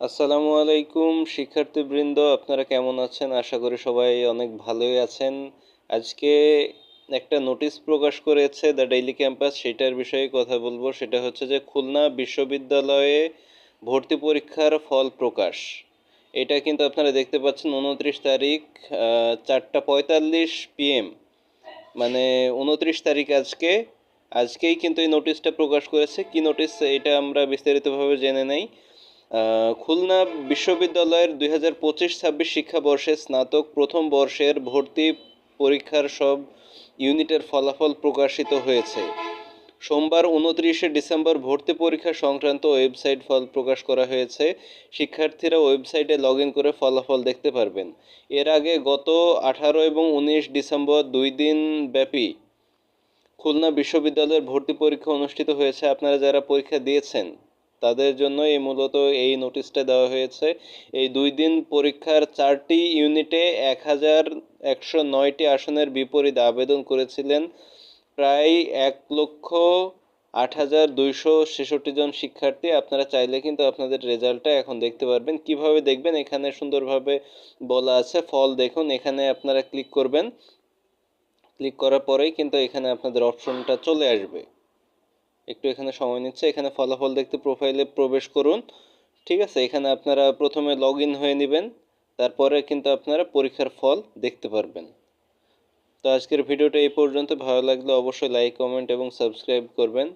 আসসালামু আলাইকুম শিক্ষার্থীবৃন্দ, আপনারা কেমন আছেন? আশা করি সবাই অনেক ভালোই আছেন। আজকে একটা নোটিশ প্রকাশ করেছে দ্য ডেইলি ক্যাম্পাস, সেটার বিষয়ে কথা বলবো। সেটা হচ্ছে যে খুলনা বিশ্ববিদ্যালয়ে ভর্তি পরীক্ষার ফল প্রকাশ। এটা কিন্তু আপনারা দেখতে পাচ্ছেন 29 তারিখ 4:45 PM, মানে 29 তারিখ আজকেই কিন্তু এই নোটিশটা প্রকাশ করেছে। কি নোটিশ এটা আমরা বিস্তারিতভাবে জেনে নেই। খুলনা বিশ্ববিদ্যালয়ের 2025-26 শিক্ষাবর্ষে স্নাতক প্রথম বর্ষের ভর্তি পরীক্ষার সব ইউনিটের ফলাফল প্রকাশিত হয়েছে। সোমবার 29 ডিসেম্বর ভর্তি পরীক্ষা সংক্রান্ত ওয়েবসাইট ফল প্রকাশ করা হয়েছে। শিক্ষার্থীরা ওয়েবসাইটে লগ ইন করে ফলাফল দেখতে পারবেন। এর আগে গত 18 এবং 19 ডিসেম্বর 2 দিন ব্যাপী খুলনা বিশ্ববিদ্যালয়ের ভর্তি পরীক্ষা অনুষ্ঠিত হয়েছে। আপনারা যারা পরীক্ষা দিয়েছেন তাদের জন্য মূলত এই নোটিশটা দেওয়া হয়েছে। এই 2 দিন পরীক্ষার 4টি ইউনিটে 1109টি আসনের বিপরীতে আবেদন করেছিলেন প্রায় 1,08,266 জন শিক্ষার্থী। আপনারা চাইলে কিন্তু আপনাদের রেজাল্টটা এখন দেখতে পারবেন। কিভাবে দেখবেন? এখানে সুন্দরভাবে বলা আছে, ফল দেখুন। এখানে আপনারা ক্লিক করবেন। ক্লিক করার পরেই কিন্তু এখানে আপনাদের অপশনটা চলে আসবে। একটু এখানে সময় নিচ্ছে। এখানে ফলাফল দেখতে প্রোফাইলে প্রবেশ করুন। ঠিক আছে, এখানে আপনারা প্রথমে লগ ইন হয়ে নেবেন, তারপরে কিন্তু আপনারা পরীক্ষার ফল দেখতে পারবেন। তো আজকের ভিডিওটা এই পর্যন্ত। ভালো লাগলে অবশ্যই লাইক, কমেন্ট এবং সাবস্ক্রাইব করবেন।